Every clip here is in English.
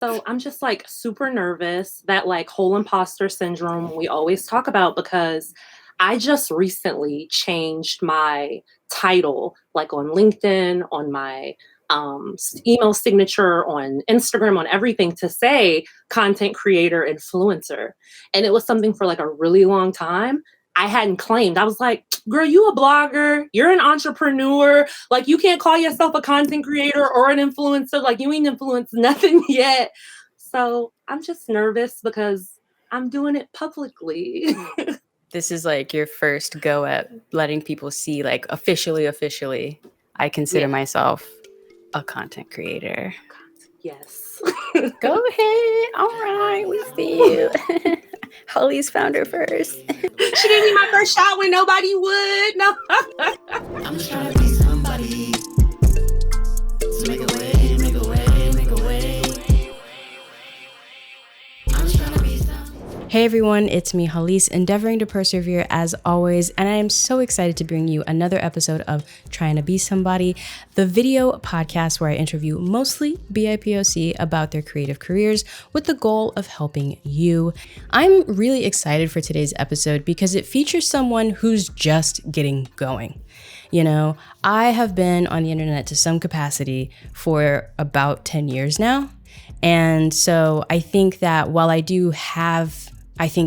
So I'm just like super nervous, that like whole imposter syndrome we always talk about, because I just recently changed my title, like on LinkedIn, on my email signature, on Instagram, on everything, to say content creator, influencer. And it was something for like a really long time I hadn't claimed. I was like, girl, you a blogger, you're an entrepreneur. Like, you can't call yourself a content creator or an influencer. Like, you ain't influenced nothing yet. So I'm just nervous because I'm doing it publicly. This is like your first go at letting people see, like, officially, I consider myself a content creator. Yes. Go ahead. All right. We see you. Hallease found her first. She gave me my first shot when nobody would. No. I'm just trying to be somebody. So make a way, make a way, make a way. I'm just trying to be somebody. Hey everyone, it's me, Hallease, endeavoring to persevere as always, and I am so excited to bring you another episode of Trying to Be Somebody, the video podcast where I interview mostly BIPOC about their creative careers with the goal of helping you. I'm really excited for today's episode because it features someone who's just getting going. You know, I have been on the internet to some capacity for about 10 years now, and so I think that while I do have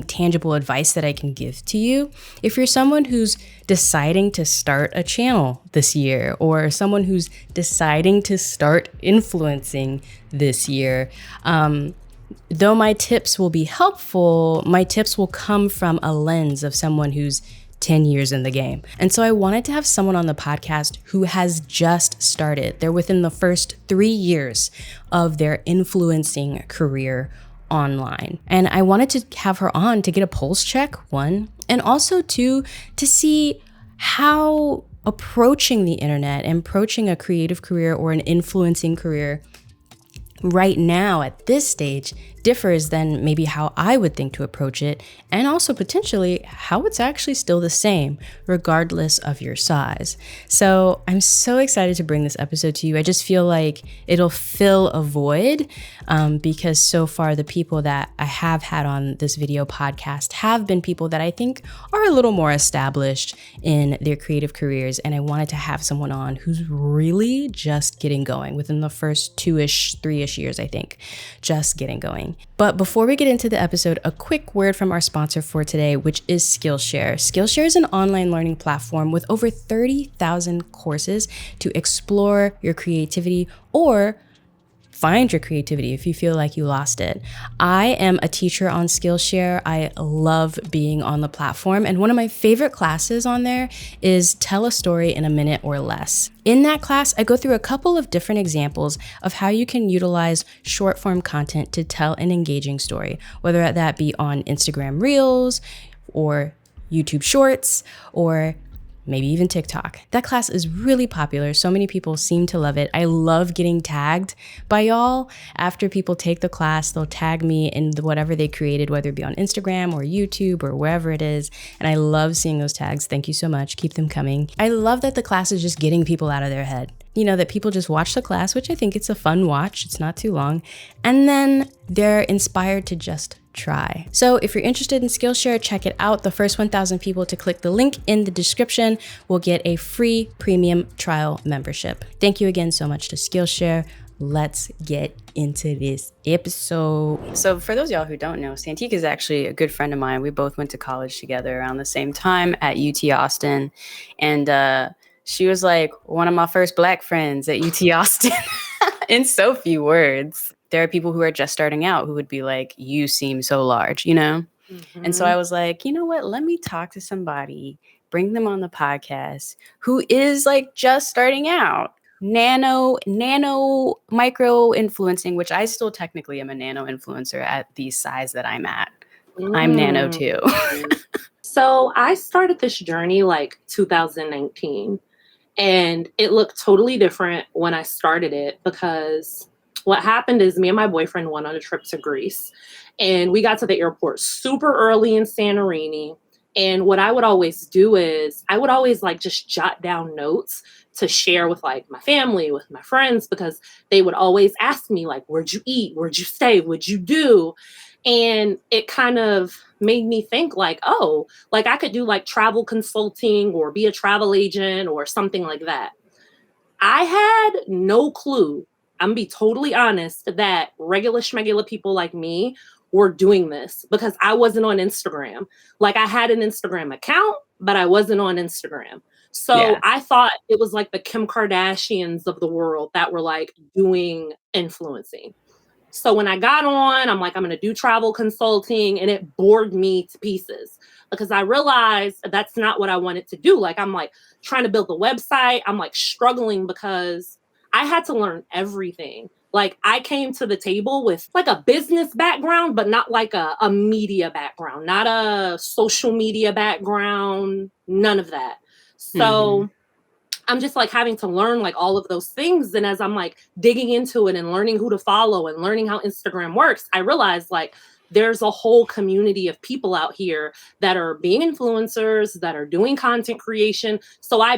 tangible advice that I can give to you, if you're someone who's deciding to start a channel this year, or someone who's deciding to start influencing this year, though my tips will be helpful, my tips will come from a lens of someone who's 10 years in the game. And so I wanted to have someone on the podcast who has just started. They're within the first 3 years of their influencing career online. And I wanted to have her on to get a pulse check, one, and also two, to see how approaching the internet and approaching a creative career or an influencing career right now at this stage differs than maybe how I would think to approach it, and also potentially how it's actually still the same regardless of your size. So I'm so excited to bring this episode to you. I just feel like it'll fill a void because so far the people that I have had on this video podcast have been people that I think are a little more established in their creative careers, and I wanted to have someone on who's really just getting going within the first 2-ish, 3-ish years, I think, just getting going. But before we get into the episode, a quick word from our sponsor for today, which is Skillshare. Skillshare is an online learning platform with over 30,000 courses to explore your creativity or find your creativity if you feel like you lost it. I am a teacher on Skillshare. I love being on the platform, and one of my favorite classes on there is Tell a Story in a Minute or Less. In that class, I go through a couple of different examples of how you can utilize short form content to tell an engaging story, whether that be on Instagram Reels or YouTube Shorts or maybe even TikTok. That class is really popular. So many people seem to love it. I love getting tagged by y'all. After people take the class, they'll tag me in whatever they created, whether it be on Instagram or YouTube or wherever it is. And I love seeing those tags. Thank you so much. Keep them coming. I love that the class is just getting people out of their head. You know, that people just watch the class, which I think it's a fun watch. It's not too long. And then they're inspired to just try. So if you're interested in Skillshare, check it out. The first 1,000 people to click the link in the description will get a free premium trial membership. Thank you again so much to Skillshare. Let's get into this episode. So for those of y'all who don't know, Santique is actually a good friend of mine. We both went to college together around the same time at UT Austin. And she was like one of my first Black friends at UT Austin in so few words. There are people who are just starting out who would be like, you seem so large, you know? Mm-hmm. And so I was like, you know what? Let me talk to somebody, bring them on the podcast who is like just starting out. Nano micro influencing, which I still technically am a nano influencer at the size that I'm at. I'm nano too. So I started this journey like 2019, and it looked totally different when I started it, because what happened is me and my boyfriend went on a trip to Greece, and we got to the airport super early in Santorini, And what I would always do is I would always like just jot down notes to share with like my family, with my friends, because they would always ask me like, where'd you eat? Where'd you stay? What'd you do? And it kind of made me think like, oh, like I could do like travel consulting or be a travel agent or something like that. I had no clue. I'm gonna be totally honest that regular schmegular people like me were doing this because I wasn't on Instagram. Like I had an Instagram account, but I wasn't on Instagram. So Yeah. I thought it was like the Kim Kardashians of the world that were like doing influencing. So when I got on, I'm like, I'm going to do travel consulting, and it bored me to pieces because I realized that's not what I wanted to do. Like, I'm like trying to build a website. I'm like struggling because I had to learn everything. Like, I came to the table with like a business background, but not like a media background, not a social media background, none of that. Mm-hmm. So I'm just like having to learn like all of those things. And as I'm like digging into it and learning who to follow and learning how Instagram works, I realized like there's a whole community of people out here that are being influencers, that are doing content creation. So I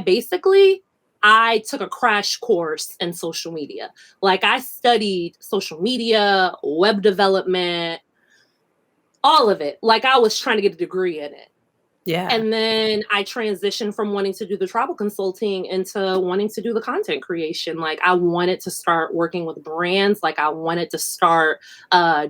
took a crash course in social media. Like I studied social media, web development, all of it. Like I was trying to get a degree in it. Yeah. And then I transitioned from wanting to do the travel consulting into wanting to do the content creation. Like I wanted to start working with brands. Like I wanted to start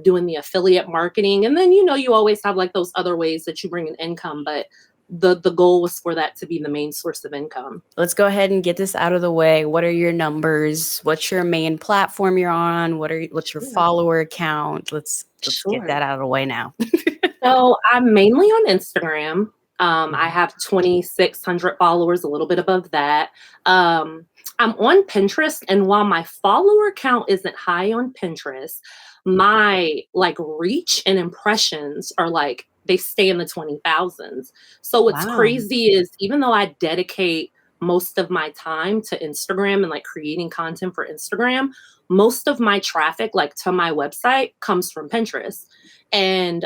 doing the affiliate marketing. And then, you always have like those other ways that you bring in income, but the goal was for that to be the main source of income. Let's go ahead and get this out of the way. What are your numbers? What's your main platform you're on? What's your follower count? Let's get that out of the way now. So I'm mainly on Instagram. I have 2,600 followers, a little bit above that. I'm on Pinterest, and while my follower count isn't high on Pinterest, my like reach and impressions are like they stay in the 20,000s. So what's Wow. crazy is even though I dedicate most of my time to Instagram and like creating content for Instagram, most of my traffic like to my website comes from Pinterest. And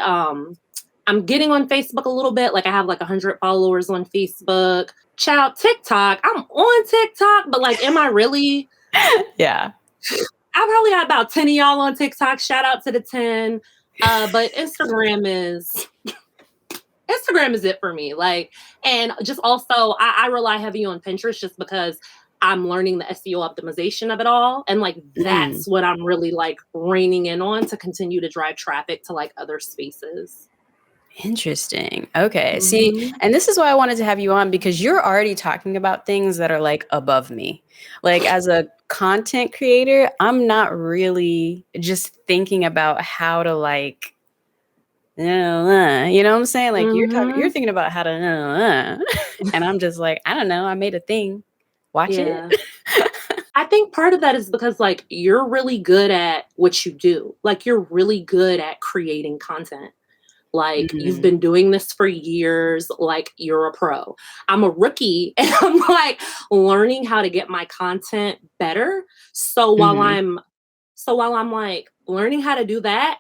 I'm getting on Facebook a little bit. Like I have like 100 followers on Facebook. Child, TikTok. I'm on TikTok, but like, am I really? Yeah. I probably got about 10 of y'all on TikTok. Shout out to the 10. But Instagram is it for me. Like, and just also I rely heavy on Pinterest just because I'm learning the SEO optimization of it all. And like, that's what I'm really like reining in on to continue to drive traffic to like other spaces. Interesting. Okay. See, and this is why I wanted to have you on because you're already talking about things that are like above me. Like as a content creator, I'm not really just thinking about how to like, you know what I'm saying? Like you're thinking about how to, and I'm just like, I don't know. I made a thing. Watch it. I think part of that is because like you're really good at what you do. Like you're really good at creating content. Like you've been doing this for years, like you're a pro. I'm a rookie and I'm like learning how to get my content better. So while I'm like learning how to do that,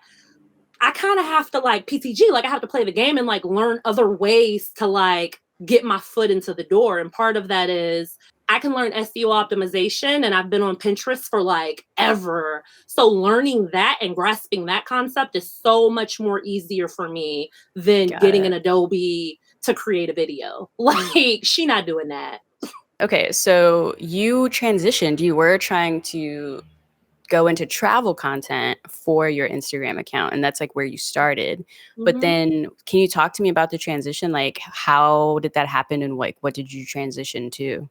I kind of have to like PTG, like I have to play the game and like learn other ways to like get my foot into the door. And part of that is I can learn SEO optimization, and I've been on Pinterest for like ever. So learning that and grasping that concept is so much more easier for me than getting an Adobe to create a video. Like she not doing that. Okay, so you transitioned. You were trying to go into travel content for your Instagram account, and that's like where you started. But then can you talk to me about the transition? Like how did that happen and like what did you transition to?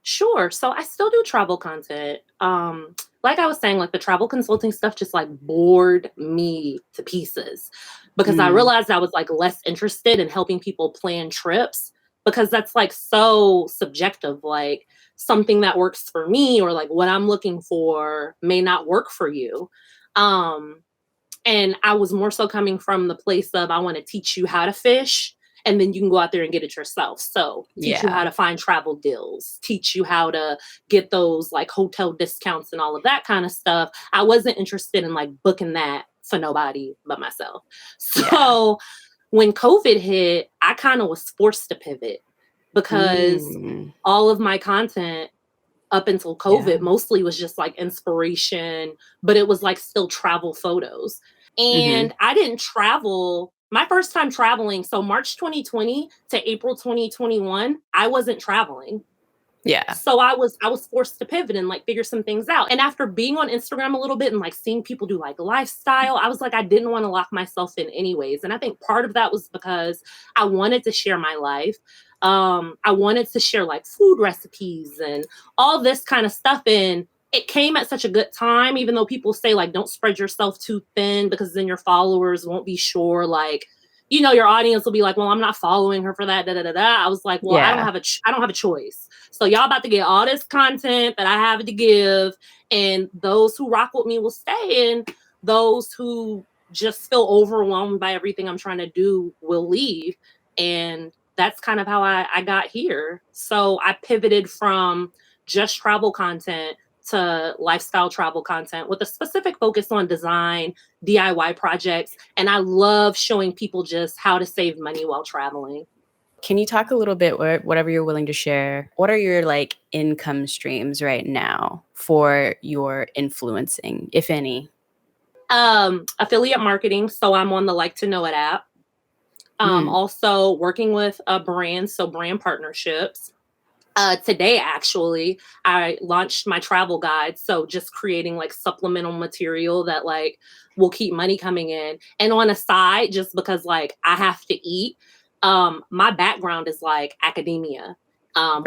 Sure. So I still do travel content. Like I was saying, like the travel consulting stuff just like bored me to pieces because I realized I was like less interested in helping people plan trips because that's like so subjective. Like something that works for me or like what I'm looking for may not work for you. And I was more so coming from the place of I want to teach you how to fish and then you can go out there and get it yourself. So teach you how to find travel deals, teach you how to get those like hotel discounts and all of that kind of stuff. I wasn't interested in like booking that for nobody but myself. So when COVID hit, I kind of was forced to pivot because all of my content up until COVID mostly was just like inspiration, but it was like still travel photos. And I didn't travel. My first time traveling, so March 2020 to April 2021, I wasn't traveling. Yeah. So I was forced to pivot and like figure some things out. And after being on Instagram a little bit and like seeing people do like lifestyle, I was like, I didn't want to lock myself in anyways. And I think part of that was because I wanted to share my life. I wanted to share like food recipes and all this kind of stuff. And it came at such a good time, even though people say like, don't spread yourself too thin because then your followers won't be sure. Like, you know, your audience will be like, well, I'm not following her for that. Da, da, da, da. I was like, well, I don't have a choice. So y'all about to get all this content that I have to give. And those who rock with me will stay. And those who just feel overwhelmed by everything I'm trying to do will leave. And that's kind of how I got here. So I pivoted from just travel content to lifestyle travel content with a specific focus on design, DIY projects. And I love showing people just how to save money while traveling. Can you talk a little bit, whatever you're willing to share, what are your like income streams right now for your influencing, if any? Affiliate marketing. So I'm on the Like to Know It app. Also working with a brand, so brand partnerships. Today, actually, I launched my travel guide. So just creating like supplemental material that like will keep money coming in. And on a side, just because like I have to eat, my background is like academia,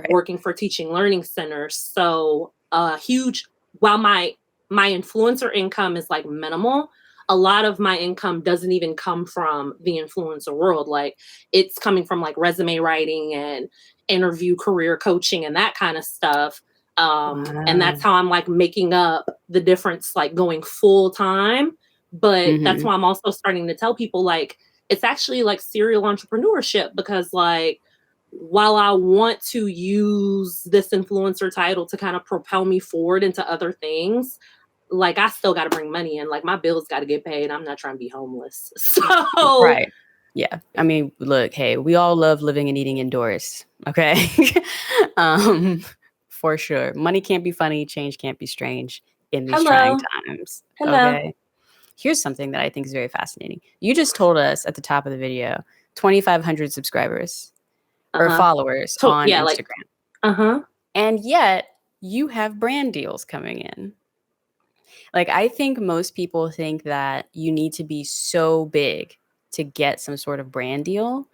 working for teaching learning centers. So while my influencer income is like minimal, a lot of my income doesn't even come from the influencer world. Like it's coming from like resume writing and interview career coaching and that kind of stuff. And that's how I'm like making up the difference, like going full time. But that's why I'm also starting to tell people like, it's actually like serial entrepreneurship because like, while I want to use this influencer title to kind of propel me forward into other things, like I still got to bring money in. Like my bills got to get paid. I'm not trying to be homeless. So right. Yeah. I mean, look, hey, we all love living and eating indoors. Okay. For sure. Money can't be funny. Change can't be strange in these trying times. Okay. Here's something that I think is very fascinating. You just told us at the top of the video, 2,500 subscribers or followers on Instagram. And yet you have brand deals coming in. Like, I think most people think that you need to be so big to get some sort of brand deal.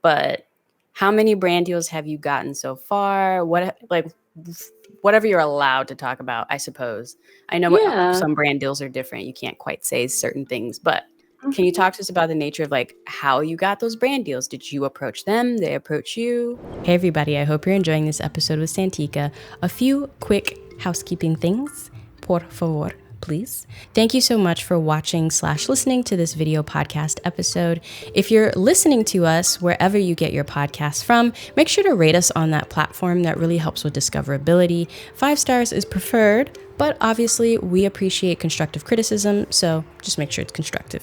But how many brand deals have you gotten so far? Whatever you're allowed to talk about, I suppose. I know some brand deals are different. You can't quite say certain things, but can you talk to us about the nature of like how you got those brand deals? Did you approach them? They approach you? Hey, everybody. I hope you're enjoying this episode with Santika. A few quick housekeeping things. Por favor. Please. Thank you so much for watching/listening to this video podcast episode. If you're listening to us wherever you get your podcasts from, make sure to rate us on that platform. That really helps with discoverability. 5 stars is preferred, but obviously we appreciate constructive criticism, so just make sure it's constructive.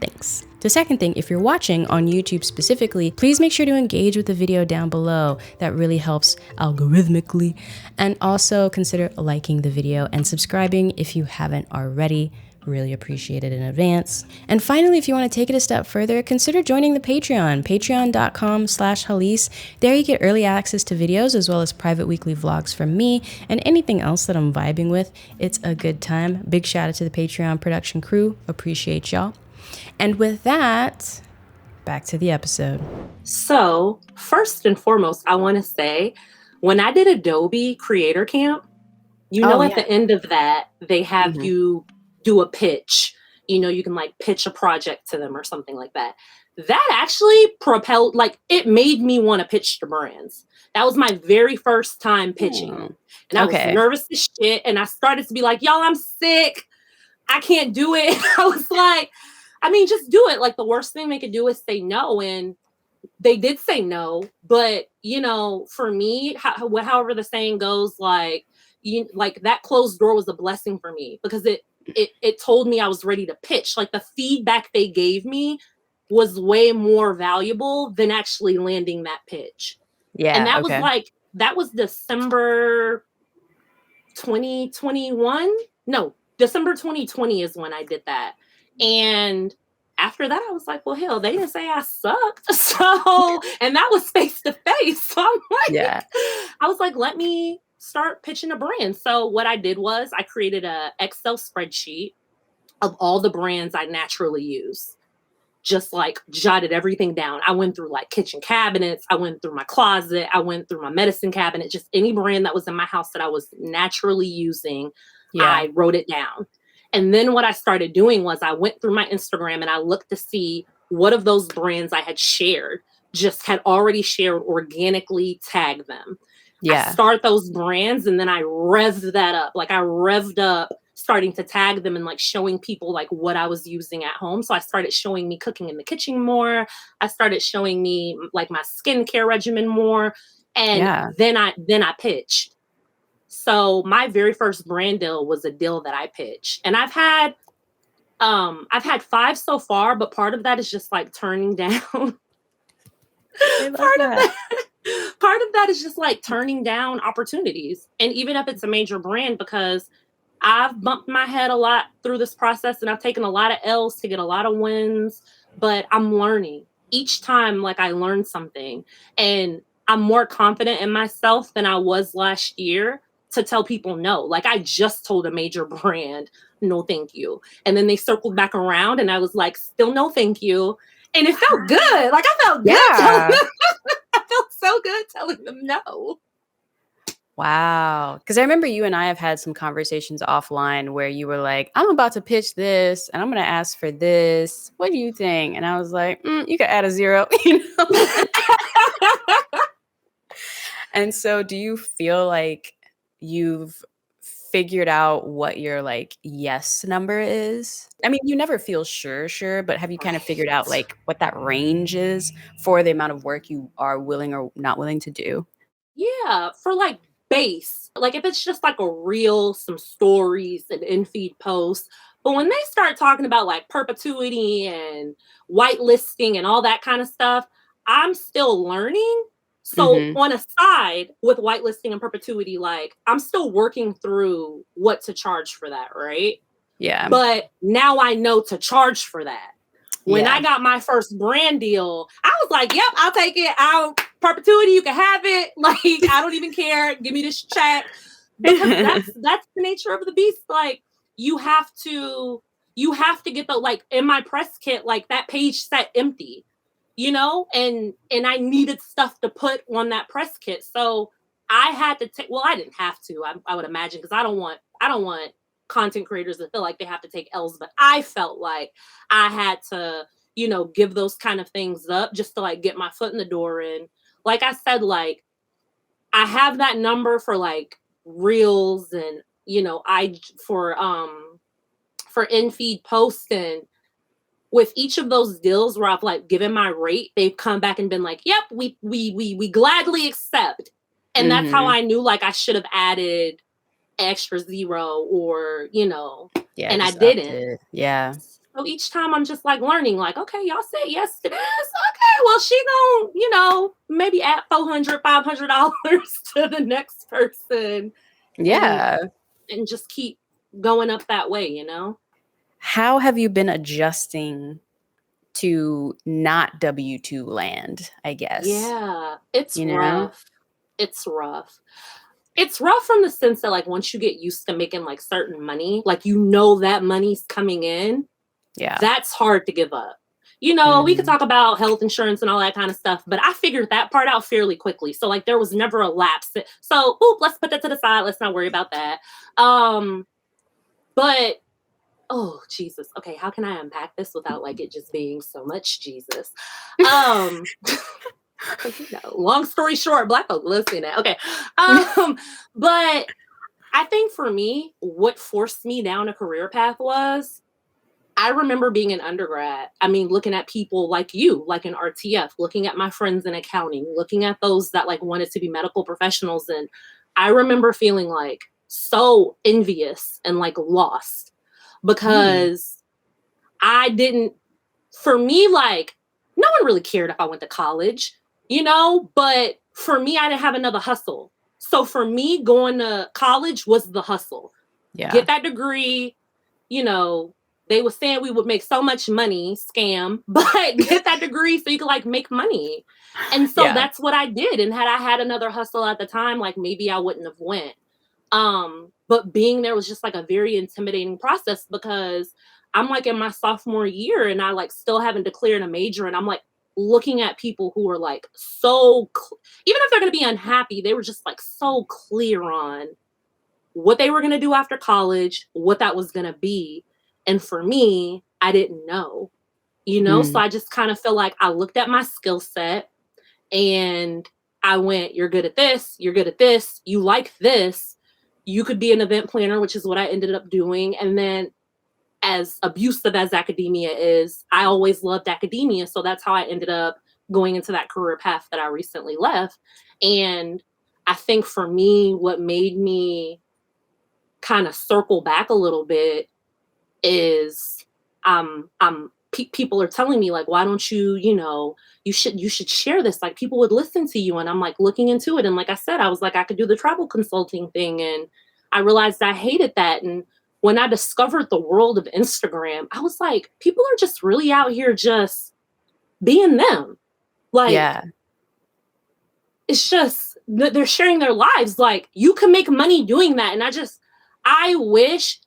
Thanks. The second thing, if you're watching on YouTube specifically, please make sure to engage with the video down below. That really helps algorithmically. And also consider liking the video and subscribing if you haven't already. Really appreciate it in advance. And finally, if you want to take it a step further, consider joining the Patreon, patreon.com/Hallease. There you get early access to videos as well as private weekly vlogs from me and anything else that I'm vibing with. It's a good time. Big shout out to the Patreon production crew. Appreciate y'all. And with that, back to the episode. So first and foremost, I want to say when I did Adobe Creator Camp, at the end of that, they have you do a pitch. You know, you can like pitch a project to them or something like that. That actually propelled, like it made me want to pitch to brands. That was my very first time pitching. And I was nervous as shit. And I started to be like, y'all, I'm sick. I can't do it. I was like, I mean, just do it. Like the worst thing they could do is say no. And they did say no. But, you know, for me, however the saying goes, like that closed door was a blessing for me because it told me I was ready to pitch. Like the feedback they gave me was way more valuable than actually landing that pitch. Yeah. And Okay. that was December 2021. No, December 2020 is when I did that. And after that, I was like, well, hell, they didn't say I sucked. So, and that was face to face. So I'm like, Yeah. I was like, let me start pitching a brand. So what I did was I created a Excel spreadsheet of all the brands I naturally use. Just like jotted everything down. I went through like kitchen cabinets. I went through my closet. I went through my medicine cabinet. Just any brand that was in my house that I was naturally using, I wrote it down. And then what I started doing was I went through my Instagram and I looked to see what of those brands I had shared, just had already shared, organically tagged them. I start those brands and then I revved that up. Like I revved up starting to tag them and like showing people like what I was using at home. So I started showing me cooking in the kitchen more. I started showing me like my skincare regimen more. And then I pitched. So my very first brand deal was a deal that I pitched. And I've had 5 so far, but part of that is just like turning down. Part of that is just like turning down opportunities. And even if it's a major brand, because I've bumped my head a lot through this process and I've taken a lot of L's to get a lot of wins, but I'm learning each time. Like I learned something and I'm more confident in myself than I was last year to tell people no. Like I just told a major brand, no, thank you. And then they circled back around and I was like, still no, thank you. And it felt good. Like I felt good. I felt so good telling them no. Wow. Because I remember you and I have had some conversations offline where you were like, I'm about to pitch this and I'm going to ask for this. What do you think? And I was like, you could add a 0, you know? And so do you feel like you've figured out what your like yes number is? I mean, you never feel sure, but have you kind of figured out like what that range is for the amount of work you are willing or not willing to do? Yeah, for like base, like if it's just like a reel, some stories, an in-feed post. But when they start talking about like perpetuity and whitelisting and all that kind of stuff, I'm still learning. So on a side with whitelisting and perpetuity, like I'm still working through what to charge for that, right? Yeah. But now I know to charge for that. When I got my first brand deal, I was like, yep, I'll take it. Perpetuity, you can have it. Like, I don't even care. Give me this check. Because that's the nature of the beast. Like, you have to get the, like, in my press kit, like that page sat empty, you know, and I needed stuff to put on that press kit. So I had to take, well, I didn't have to, I would imagine, because I don't want content creators that feel like they have to take L's, but I felt like I had to, you know, give those kind of things up just to like get my foot in the door. And like I said, like I have that number for like reels and, you know, for in-feed posts, and with each of those deals where I've like given my rate, they've come back and been like, yep, we gladly accept. And that's how I knew like I should have added extra 0 or, you know, and I didn't. Yeah. So each time I'm just like learning, like, okay, y'all say yes to this. Okay, well, she gonna, you know, maybe add $400, $500 to the next person. Yeah. And just keep going up that way, you know? How have you been adjusting to not W-2 land, I guess? Yeah, it's You know? rough. It's rough. It's rough from the sense that like once you get used to making like certain money, like you know that money's coming in, that's hard to give up. You know, we could talk about health insurance and all that kind of stuff, but I figured that part out fairly quickly. So like there was never a lapse. So let's put that to the side. Let's not worry about that. But oh Jesus. Okay, how can I unpack this without like it just being so much Jesus? You know, long story short, Black folk listen to. Okay. But I think for me, what forced me down a career path was I remember being an undergrad. I mean, looking at people like you, like in RTF, looking at my friends in accounting, looking at those that like wanted to be medical professionals. And I remember feeling like so envious and like lost because I didn't for me, like, no one really cared if I went to college, you know, but for me, I didn't have another hustle. So for me, going to college was the hustle. Yeah. Get that degree, you know, they were saying we would make so much money, scam, but get that degree so you could like make money. And so that's what I did. And had I had another hustle at the time, like maybe I wouldn't have went. But being there was just like a very intimidating process because I'm like in my sophomore year and I like still haven't declared a major. And I'm like looking at people who are like even if they're going to be unhappy, they were just like so clear on what they were going to do after college, what that was going to be. And for me, I didn't know, you know, so I just kind of feel like I looked at my skill set and I went, you're good at this, you're good at this, you like this, you could be an event planner, which is what I ended up doing. And then as abusive as academia is, I always loved academia. So that's how I ended up going into that career path that I recently left. And I think for me, what made me kind of circle back a little bit is people are telling me like, why don't you, you know, you should share this, like people would listen to you. And I'm like looking into it, and like I said, I was like, I could do the travel consulting thing, and I realized I hated that. And when I discovered the world of Instagram, I was like, people are just really out here just being them, like it's just they're sharing their lives, like you can make money doing that. And I wish,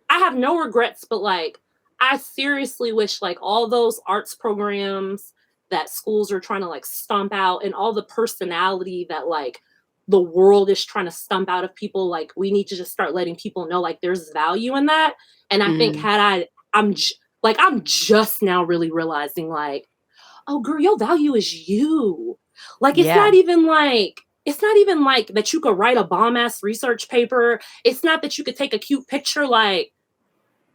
I have no regrets, but like, I seriously wish like all those arts programs that schools are trying to like stomp out and all the personality that like the world is trying to stomp out of people, like we need to just start letting people know like there's value in that. And I think I'm just now really realizing like, oh girl, your value is you. Like it's not even like that you could write a bomb ass research paper. It's not that you could take a cute picture. Like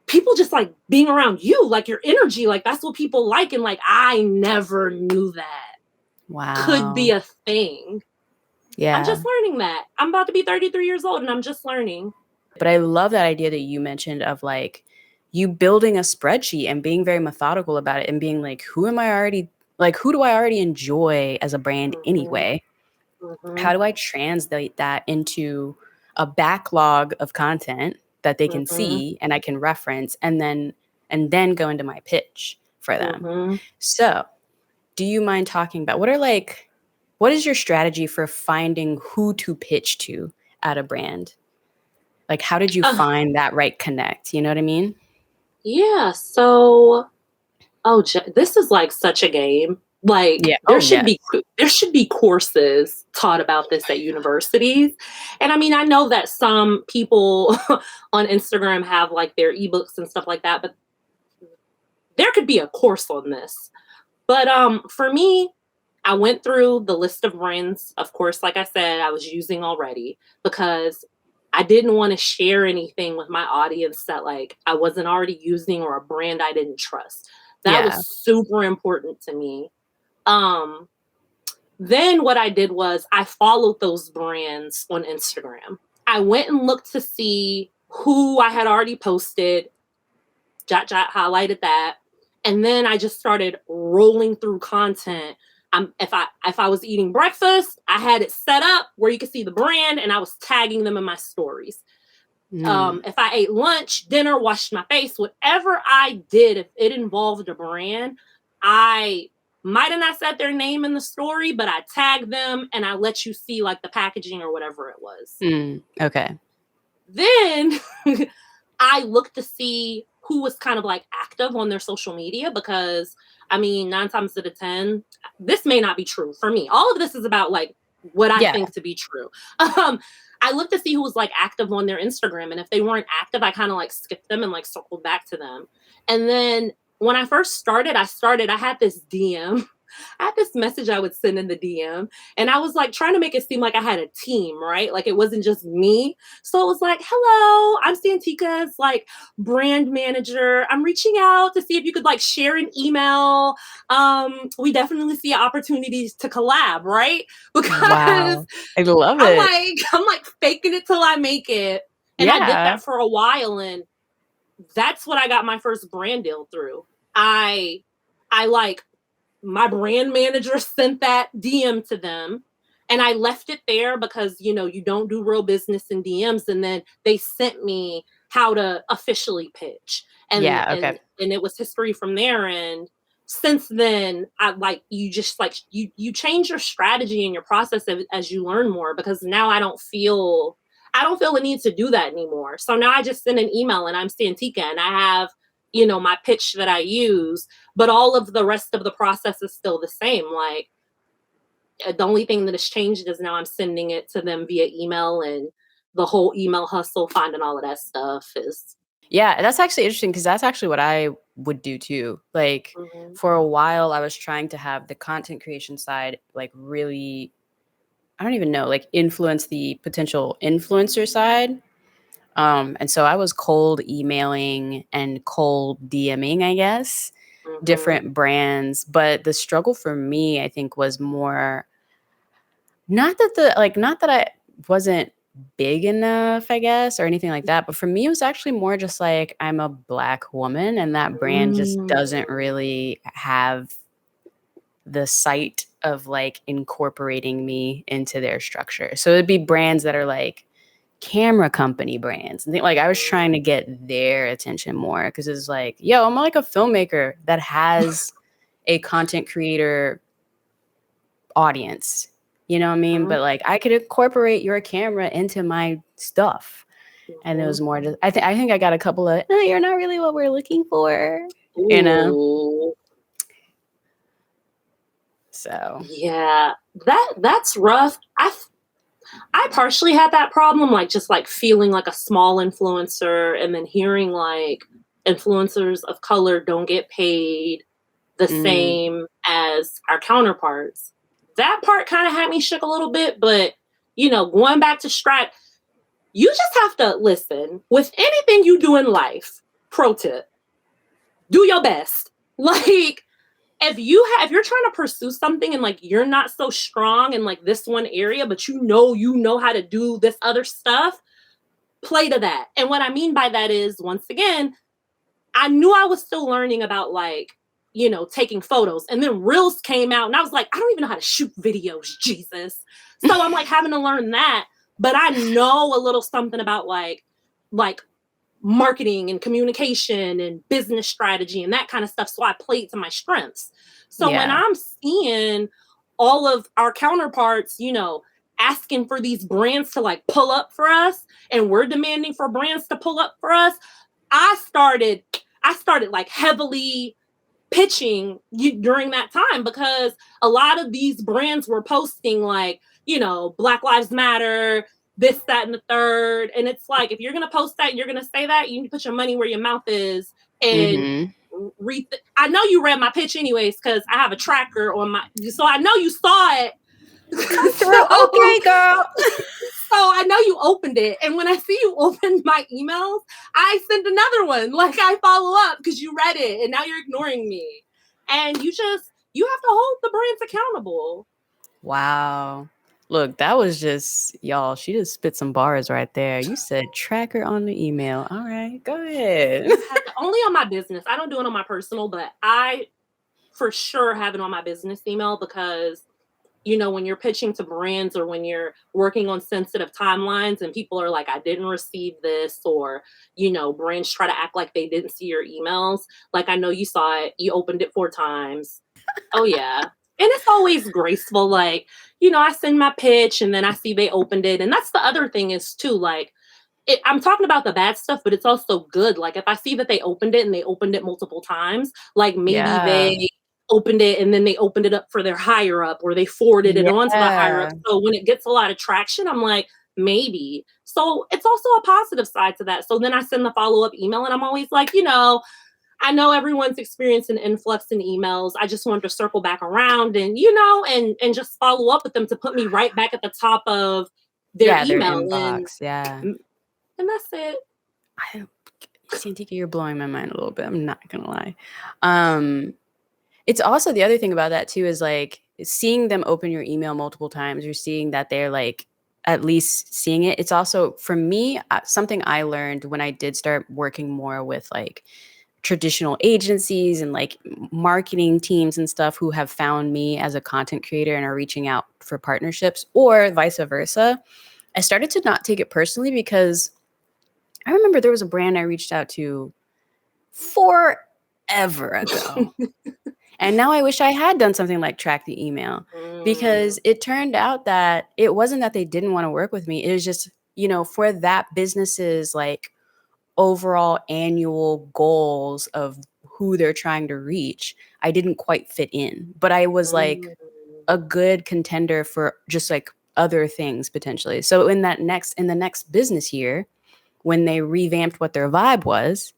people just like being around you, like your energy, like that's what people like. And like, I never knew that could be a thing. Yeah. I'm just learning that. I'm about to be 33 years old and I'm just learning. But I love that idea that you mentioned of like you building a spreadsheet and being very methodical about it and being like, who do I already enjoy as a brand anyway? How do I translate that into a backlog of content that they can see and I can reference and then go into my pitch for them? So do you mind talking about what is your strategy for finding who to pitch to at a brand? Like, how did you find that right connect? You know what I mean? Yeah. So, this is like such a game. Like there should be courses taught about this at universities. And I mean, I know that some people on Instagram have like their ebooks and stuff like that, but there could be a course on this. But for me, I went through the list of brands, of course, like I said, I was using already, because I didn't want to share anything with my audience that like I wasn't already using or a brand I didn't trust. That was super important to me. Then what I did was I followed those brands on Instagram. I went and looked to see who I had already posted, highlighted that. And then I just started rolling through content. If I was eating breakfast, I had it set up where you could see the brand and I was tagging them in my stories. If I ate lunch, dinner, washed my face, whatever I did, if it involved a brand, I might have not said their name in the story, but I tagged them and I let you see like the packaging or whatever it was. Okay. Then I looked to see who was kind of like active on their social media, because I mean, 9 times out of 10, this may not be true for me. All of this is about like what I think to be true. I looked to see who was like active on their Instagram. And if they weren't active, I kind of like skipped them and like circled back to them. And then when I first started, I had this DM. I had this message I would send in the DM, and I was like trying to make it seem like I had a team, right? Like it wasn't just me. So it was like, hello, I'm Santika's like brand manager. I'm reaching out to see if you could like share an email. We definitely see opportunities to collab, right? Because I love it. I'm like faking it till I make it. And I did that for a while, and that's what I got my first brand deal through. I my brand manager sent that DM to them, and I left it there because, you know, you don't do real business in DMs. And then they sent me how to officially pitch. And Yeah. Okay. and it was history from there. And since then, you change your strategy and your process as you learn more, because now I don't feel the need to do that anymore. So now I just send an email and I'm Santika, and I have, you know, my pitch that I use, but all of the rest of the process is still the same. Like, the only thing that has changed is now I'm sending it to them via email, and the whole email hustle, finding all of that stuff is. Yeah, that's actually interesting because that's actually what I would do too. Like Mhm. for a while, I was trying to have the content creation side like really, I don't even know, like influence the potential influencer side. And so I was cold emailing and cold DMing, I guess, Mhm. different brands. But the struggle for me, I think, was more not that I wasn't big enough, I guess, or anything like that. But for me, it was actually more just like I'm a Black woman and that brand just Mm. doesn't really have the sight of like incorporating me into their structure. So it'd be brands that are like camera company brands. And like I was trying to get their attention more because it's like, yo, I'm like a filmmaker that has a content creator audience. You know what I mean? Mhm. But like I could incorporate your camera into my stuff. And it Mhm. was more just I think I got a couple of you're not really what we're looking for. You know? Ooh. So Yeah. That's rough. I partially had that problem, like just like feeling like a small influencer, and then hearing like influencers of color don't get paid the mm, same as our counterparts. That part kind of had me shook a little bit, but you know, going back to strat, you just have to listen. With anything you do in life, pro tip, do your best. Like, if you're trying to pursue something and like you're not so strong in like this one area, but you know how to do this other stuff, play to that. And what I mean by that is, once again, I knew I was still learning about like, you know, taking photos. And then Reels came out and I was like, I don't even know how to shoot videos, Jesus. So I'm like having to learn that. But I know a little something about like marketing and communication and business strategy and that kind of stuff. So I played to my strengths. So when yeah. I'm seeing all of our counterparts, you know, asking for these brands to like pull up for us, and we're demanding for brands to pull up for us, I started like heavily pitching during that time, because a lot of these brands were posting like, you know, Black Lives Matter, this, that, and the third. And it's like, if you're going to post that, you're going to say that, you need to put your money where your mouth is and Mhm. I know you read my pitch anyways, because I have a tracker on my, so I know you saw it. Come through. So Okay, girl. so I know you opened it. And when I see you open my emails, I send another one. Like, I follow up because you read it and now you're ignoring me. And you have to hold the brands accountable. Wow. Look, that was just y'all. She just spit some bars right there. You said tracker on the email. All right, go ahead. You have to, only on my business. I don't do it on my personal, but I for sure have it on my business email, because you know, when you're pitching to brands or when you're working on sensitive timelines and people are like, I didn't receive this, or, you know, brands try to act like they didn't see your emails. Like, I know you saw it, you opened it 4 times. Oh, yeah. And it's always graceful. Like, you know, I send my pitch and then I see they opened it. And that's the other thing is too, like, I'm talking about the bad stuff, but it's also good. Like, if I see that they opened it and they opened it multiple times, like maybe Yeah. they opened it and then they opened it up for their higher up, or they forwarded it on to the higher up. Yeah. So when it gets a lot of traction, I'm like, maybe. So it's also a positive side to that. So then I send the follow up email and I'm always like, you know, I know everyone's experienced an influx in emails. I just wanted to circle back around and, you know, and just follow up with them to put me right back at the top of their Yeah, their email. inbox. Yeah. And that's it. I Santika, you're blowing my mind a little bit. I'm not gonna lie. Um, it's also the other thing about that too is like seeing them open your email multiple times. You're seeing that they're like at least seeing it. It's also for me something I learned when I did start working more with like traditional agencies and like marketing teams and stuff who have found me as a content creator and are reaching out for partnerships, or vice versa, I started to not take it personally, because I remember there was a brand I reached out to forever ago. And now I wish I had done something like track the email, because it turned out that it wasn't that they didn't want to work with me. It was just, you know, for that business's like overall annual goals of who they're trying to reach, I didn't quite fit in. But I was like a good contender for just like other things potentially. So in the next business year, when they revamped what their vibe was,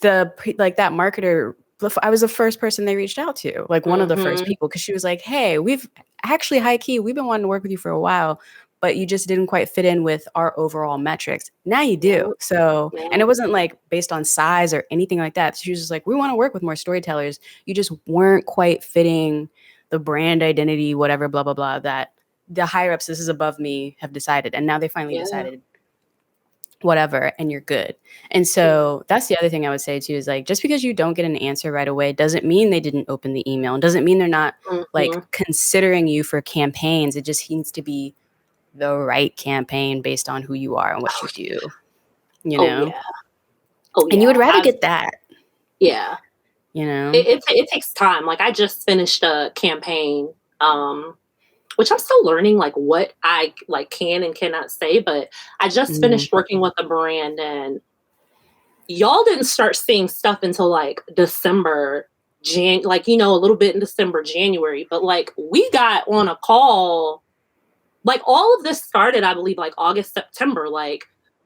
that marketer, I was the first person they reached out to, like one of the first people, because she was like, hey, we've actually, high key, we've been wanting to work with you for a while, but you just didn't quite fit in with our overall metrics. Now you do. So, and it wasn't like based on size or anything like that. She was just like, we want to work with more storytellers. You just weren't quite fitting the brand identity, whatever, blah, blah, blah, that the higher ups, this is above me, have decided. And now they finally decided whatever, and you're good. And so that's the other thing I would say too, is like, just because you don't get an answer right away doesn't mean they didn't open the email, and doesn't mean they're not like considering you for campaigns. It just needs to be the right campaign based on who you are and what you do, you know? And you would rather get that. Yeah. You know? It takes time. Like, I just finished a campaign, which I'm still learning, like, what I like can and cannot say, but I just finished working with a brand, and y'all didn't start seeing stuff until like December, like, you know, a little bit in December, January, but like we got on a call, like all of this started, I believe, like August, September, like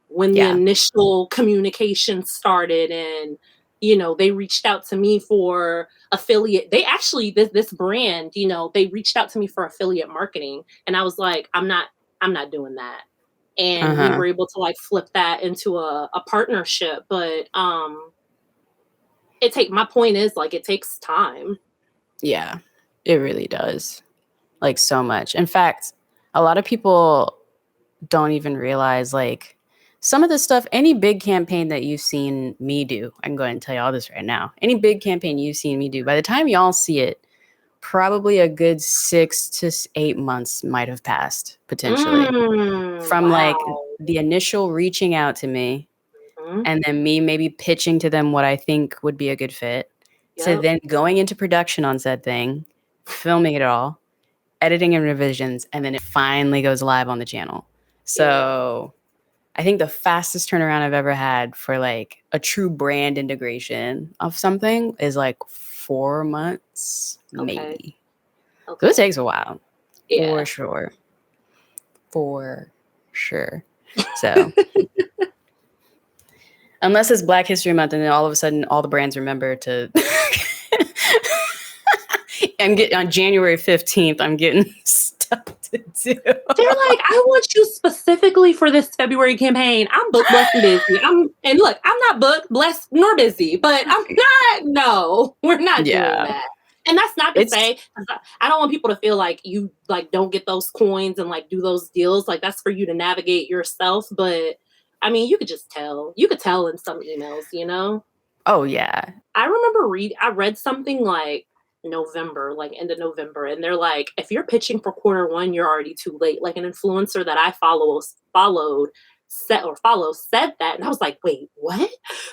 when the initial communication started, and you know, they reached out to me for affiliate. They actually, this brand, you know, they reached out to me for affiliate marketing. And I was like, I'm not doing that. And we were able to like flip that into a partnership. But my point is, like, it takes time. Yeah, it really does. Like, so much. In fact, a lot of people don't even realize, like, some of the stuff, any big campaign that you've seen me do, I can go ahead and tell you all this right now. Any big campaign you've seen me do, by the time y'all see it, probably a good 6 to 8 months might have passed, potentially. From like the initial reaching out to me, and then me maybe pitching to them what I think would be a good fit, to then going into production on said thing, filming it all, editing and revisions, and then it finally goes live on the channel. So I think the fastest turnaround I've ever had for like a true brand integration of something is like 4 months, maybe. So it takes a while, for sure. For sure. So unless it's Black History Month, and then all of a sudden all the brands remember to on January 15th, I'm getting stuff to do. They're like, I want you specifically for this February campaign. I'm booked, blessed, and busy. And look, I'm not booked, blessed, nor busy, but I'm not. No, we're not doing that. And that's not to say, I don't want people to feel like you like don't get those coins and like do those deals. Like, that's for you to navigate yourself. But I mean, you could just tell. You could tell in some emails, you know? Oh yeah. I remember I read something like November, like end of November, and they're like, if you're pitching for Q1, you're already too late. Like, an influencer that I said that, and I was like, wait, what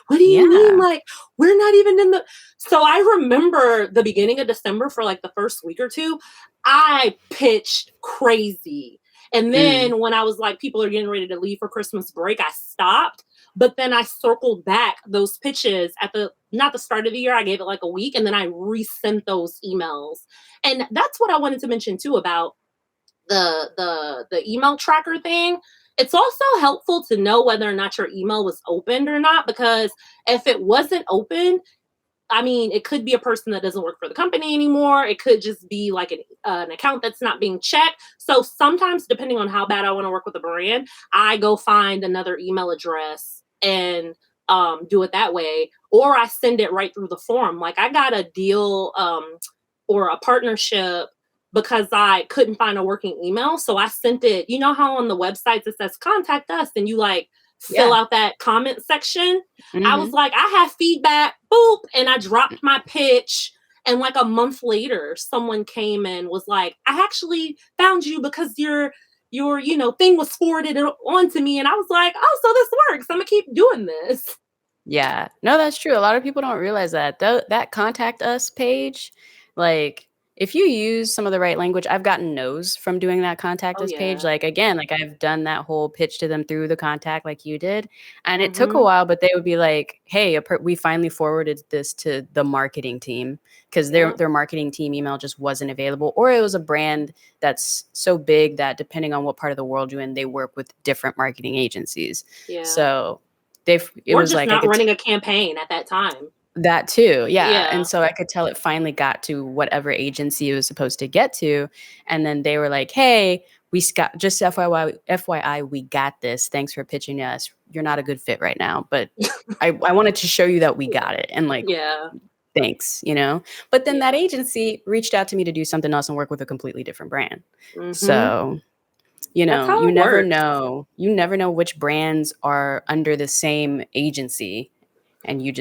do you mean? Like, we're not even in the. So I remember the beginning of December, for like the first week or two, I pitched crazy, and then when I was like, people are getting ready to leave for Christmas break, I stopped. But then I circled back those pitches at not the start of the year. I gave it like a week, and then I resent those emails. And that's what I wanted to mention too about the email tracker thing. It's also helpful to know whether or not your email was opened or not, because if it wasn't open, I mean, it could be a person that doesn't work for the company anymore. It could just be like an account that's not being checked. So sometimes, depending on how bad I want to work with a brand, I go find another email address and do it that way. Or I send it right through the form. Like, I got a deal or a partnership because I couldn't find a working email. So I sent it, you know how on the websites it says contact us, and you like fill out that comment section. I was like, I have feedback, boop, and I dropped my pitch. And like a month later, someone came and was like, I actually found you because your thing was forwarded on to me. And I was like, oh, so this works. I'm gonna keep doing this. Yeah. No, that's true. A lot of people don't realize that. That contact us page, like if you use some of the right language, I've gotten no's from doing that contact us page. Like again, like I've done that whole pitch to them through the contact like you did. And it took a while, but they would be like, hey, we finally forwarded this to the marketing team because their marketing team email just wasn't available. Or it was a brand that's so big that depending on what part of the world you're in, they work with different marketing agencies. Yeah. So it or was just like not running a campaign at that time. That too, yeah. And so I could tell it finally got to whatever agency it was supposed to get to, and then they were like, "Hey, we got just FYI, we got this. Thanks for pitching us. You're not a good fit right now, but I wanted to show you that we got it, and like, thanks, But then that agency reached out to me to do something else and work with a completely different brand. So. You never know. You never know which brands are under the same agency, and you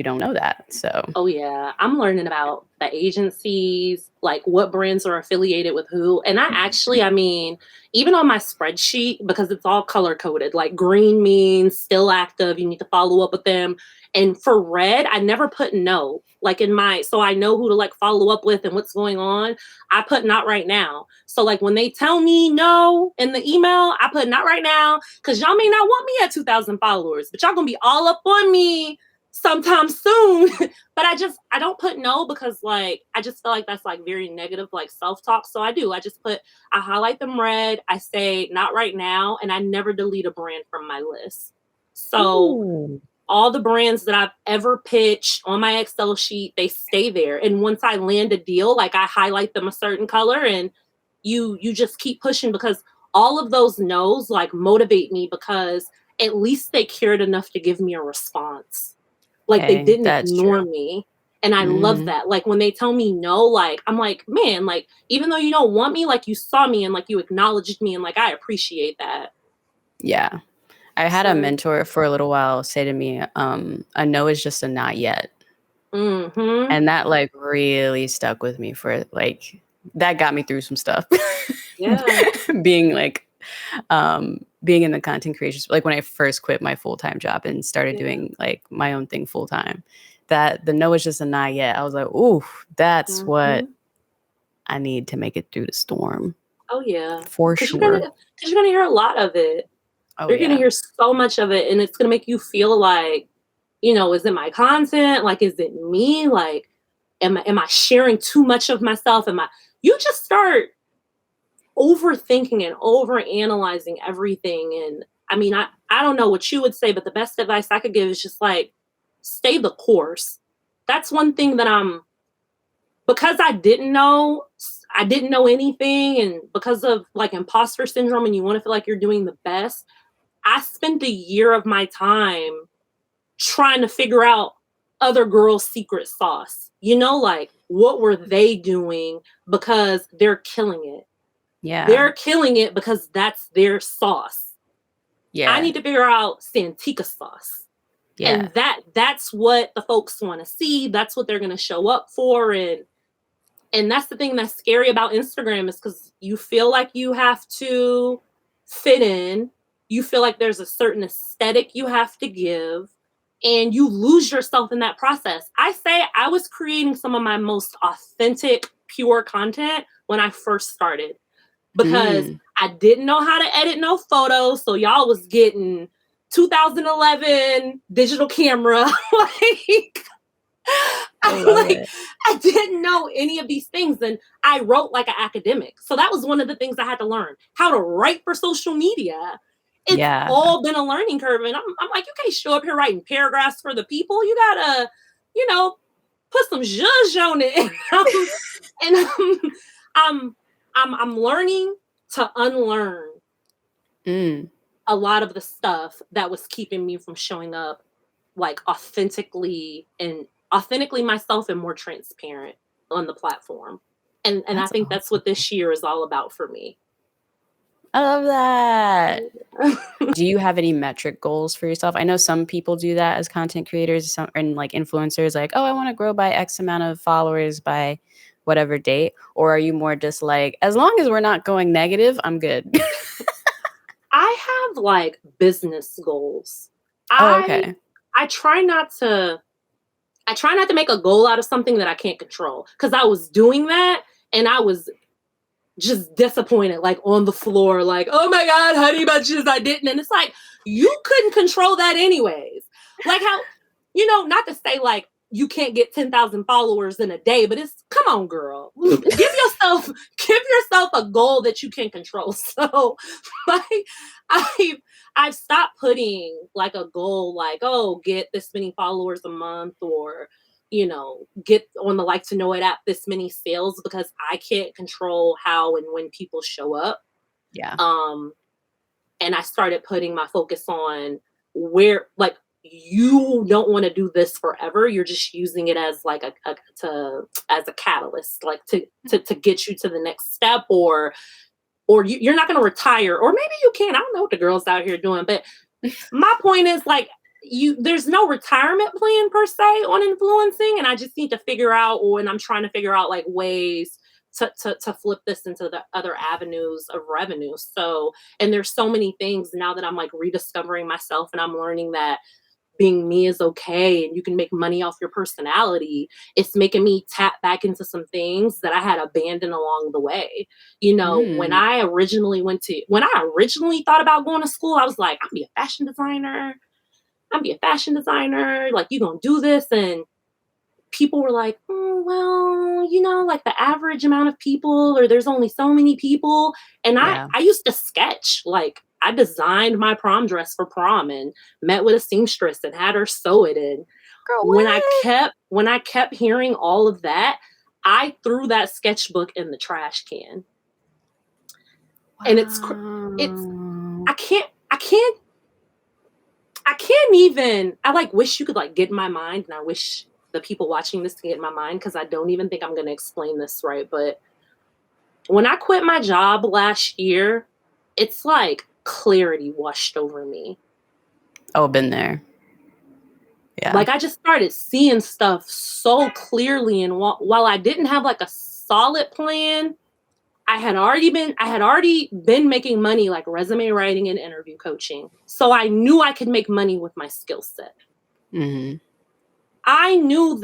don't know that. So. Oh yeah, I'm learning about the agencies, like what brands are affiliated with who. And I mean, even on my spreadsheet, because it's all color coded, like green means still active, you need to follow up with them. And for red, I never put no, like so I know who to like follow up with and what's going on. I put not right now. So like when they tell me no in the email, I put not right now, because y'all may not want me at 2,000 followers, but y'all gonna be all up on me sometime soon. But I don't put no, because like I just feel like that's like very negative, like self-talk. So I highlight them red, I say not right now, and I never delete a brand from my list. So all the brands that I've ever pitched on my Excel sheet, they stay there. And once I land a deal, like I highlight them a certain color, and you just keep pushing, because all of those no's like motivate me, because at least they cared enough to give me a response. Like they didn't ignore me. And I love that. Like when they tell me no, like I'm like, man, like even though you don't want me, like you saw me and like you acknowledged me, and like I appreciate that. Yeah. I had a mentor for a little while say to me, a no is just a not yet. And that like really stuck with me for like, that got me through some stuff. Yeah. being in the content creation, like when I first quit my full-time job and started doing like my own thing full-time, that the no is just a not yet. I was like, ooh, that's what I need to make it through the storm. Oh yeah. For sure. Because you're gonna hear a lot of it. You're gonna hear so much of it, and it's gonna make you feel like, is it my content? Like, is it me? Like, am I sharing too much of myself? You just start overthinking and overanalyzing everything. And I mean, I don't know what you would say, but the best advice I could give is just like, stay the course. That's one thing that because I didn't know anything, and because of like imposter syndrome, and you want to feel like you're doing the best, I spent a year of my time trying to figure out other girls' secret sauce. Like what were they doing, because they're killing it. Yeah. They're killing it because that's their sauce. Yeah. I need to figure out Santika sauce. Yeah. And that's what the folks want to see. That's what they're going to show up for. And that's the thing that's scary about Instagram, is because you feel like you have to fit in. You feel like there's a certain aesthetic you have to give, and you lose yourself in that process. I say I was creating some of my most authentic, pure content when I first started, because I didn't know how to edit no photos. So y'all was getting 2011 digital camera. I didn't know any of these things, and I wrote like an academic. So that was one of the things I had to learn, how to write for social media. It's all been a learning curve, and I'm like, you can't show up here writing paragraphs for the people. You gotta, put some zhuzh on it. And I'm learning to unlearn a lot of the stuff that was keeping me from showing up like authentically myself and more transparent on the platform. And I think that's what this year is all about for me. I love that. Do you have any metric goals for yourself? I know some people do that as content creators, and like influencers, like, oh, I want to grow by X amount of followers by whatever date. Or are you more just like, as long as we're not going negative, I'm good? I have like business goals. Oh, okay. I try not to make a goal out of something that I can't control, because I was doing that and I was just disappointed, like on the floor, like, oh my God, honey bunches, I didn't. And it's like, you couldn't control that anyways. Like how, not to say like you can't get 10,000 followers in a day, but it's, come on, girl, give yourself a goal that you can control. So like, I've stopped putting like a goal, like, oh, get this many followers a month, or get on the Like to Know It app this many sales, because I can't control how and when people show up. Yeah. And I started putting my focus on where, like, you don't want to do this forever. You're just using it as like as a catalyst, like to get you to the next step, or you're not going to retire, or maybe you can. I don't know what the girls out here doing, but my point is like, there's no retirement plan per se on influencing, and I just need to figure out, and I'm trying to figure out like ways to flip this into the other avenues of revenue. So, and there's so many things now that I'm like rediscovering myself, and I'm learning that being me is okay, and you can make money off your personality. It's making me tap back into some things that I had abandoned along the way. When I originally thought about going to school, I was like, I'm be a fashion designer. Like, you gonna do this? And people were like, well, like the average amount of people, or there's only so many people. And I used to sketch. Like, I designed my prom dress for prom and met with a seamstress and had her sew it in. Girl, when I kept hearing all of that, I threw that sketchbook in the trash can. Wow. And I can't even, I like wish you could like get in my mind, and I wish the people watching this can get in my mind, because I don't even think I'm going to explain this right. But when I quit my job last year, it's like clarity washed over me. Oh, been there. Yeah. Like, I just started seeing stuff so clearly, and while I didn't have like a solid plan, I had already been making money like resume writing and interview coaching. So I knew I could make money with my skill set. Mm-hmm. I knew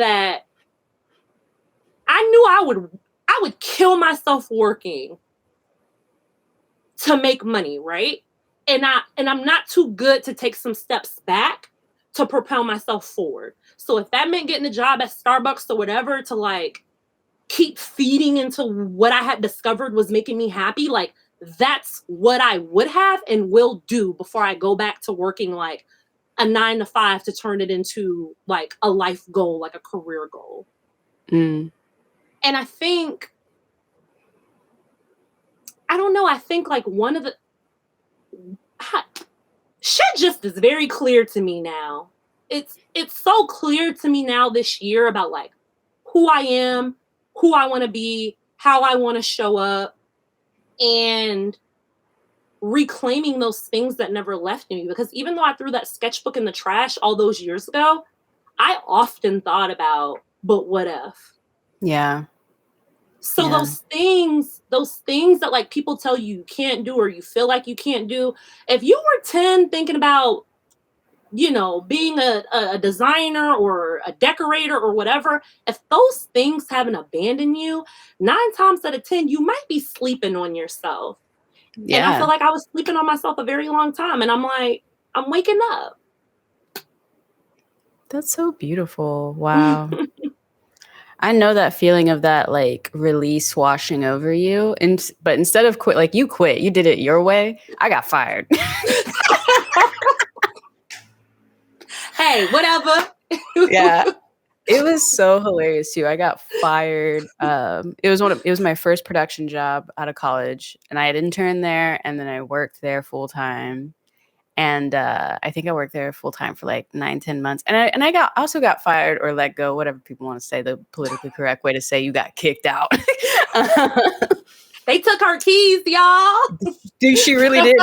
I would kill myself working to make money, right? And I'm not too good to take some steps back to propel myself forward. So if that meant getting a job at Starbucks or whatever to like keep feeding into what I had discovered was making me happy, like, that's what I would have and will do before I go back to working like a 9 to 5 to turn it into like a life goal, like a career goal. And I think, I don't know, I think like one of the shit just is very clear to me now. It's so clear to me now this year about like who I am, who I want to be, how I want to show up, and reclaiming those things that never left me. Because even though I threw that sketchbook in the trash all those years ago, I often thought about, but what if? Yeah. So those things that like people tell you can't do, or you feel like you can't do, if you were 10 thinking about, being a designer or a decorator or whatever, if those things haven't abandoned you, 9 times out of 10, you might be sleeping on yourself. Yeah. And I feel like I was sleeping on myself a very long time. And I'm like, I'm waking up. That's so beautiful. Wow. I know that feeling of that like release washing over you. But instead of quit, like you quit, you did it your way. I got fired. Hey, whatever. Yeah. It was so hilarious too. I got fired. It was my first production job out of college, and I had interned there, and then I worked there full time. And I think I worked there full time for like 9-10 months. And I also got fired or let go, whatever people want to say, the politically correct way to say you got kicked out. They took her keys, y'all. Dude, she really did.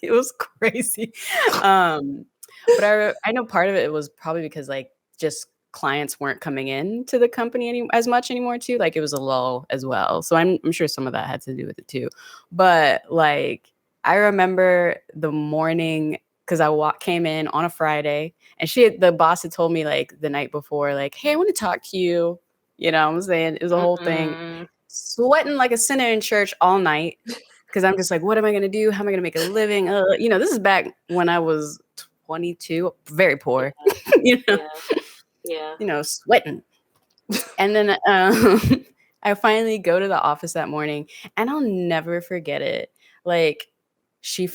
It was crazy. But I know part of it was probably because like just clients weren't coming in to the company as much anymore too. Like it was a lull as well. So I'm sure some of that had to do with it too. But like I remember the morning because I came in on a Friday and the boss had told me like the night before, like, hey, I want to talk to you. You know what I'm saying? It was a whole thing. Sweating like a sinner in church all night. Because I'm just like, what am I going to do? How am I going to make a living? This is back when I was 22, very poor, sweating. And then I finally go to the office that morning and I'll never forget it. Like she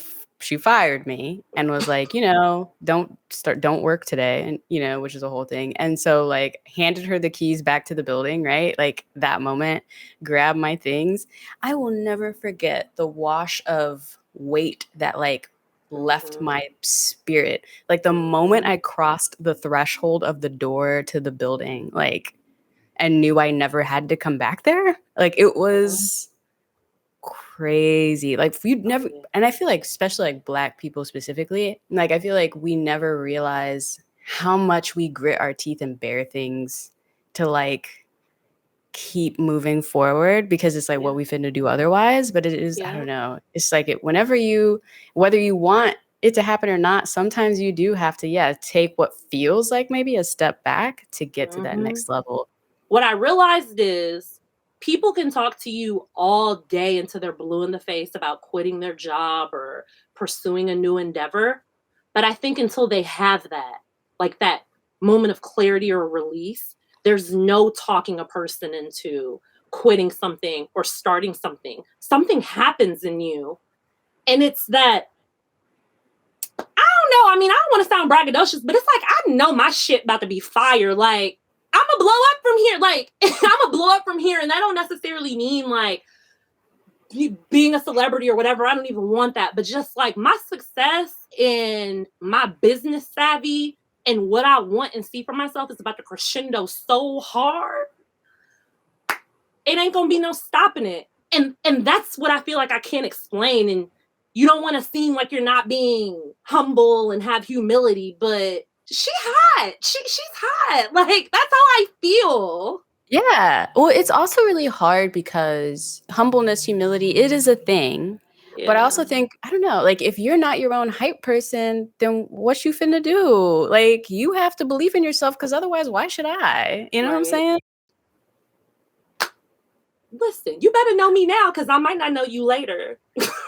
fired me and was like, don't work today. And, which is a whole thing. And so like handed her the keys back to the building, right? Like that moment, grab my things. I will never forget the wash of weight that like left my spirit. Like the moment I crossed the threshold of the door to the building, like, and knew I never had to come back there. Like it was crazy. Like you'd never, and I feel like especially like Black people specifically, like I feel like we never realize how much we grit our teeth and bear things to like keep moving forward because it's like what we finna do otherwise. But it is, I don't know. It's like whether you want it to happen or not, sometimes you do have to, take what feels like maybe a step back to get to that next level. What I realized is people can talk to you all day until they're blue in the face about quitting their job or pursuing a new endeavor. But I think until they have that, like that moment of clarity or release, there's no talking a person into quitting something or starting something. Something happens in you. And it's that, I don't know. I mean, I don't want to sound braggadocious, but it's like, I know my shit about to be fire. Like, I'm gonna blow up from here. Like, I'm gonna blow up from here. And that don't necessarily mean like being a celebrity or whatever. I don't even want that. But just like my success and my business savvy and what I want and see for myself is about to crescendo so hard. It ain't gonna be no stopping it. And that's what I feel like I can't explain. And you don't want to seem like you're not being humble and have humility, but she's hot. She's hot. Like, that's how I feel. Yeah. Well, it's also really hard because humbleness, humility, it is a thing. Yeah. But I also think, I don't know, like if you're not your own hype person, then what you finna do? Like you have to believe in yourself because otherwise, why should I? You know what I'm saying? Listen, you better know me now because I might not know you later.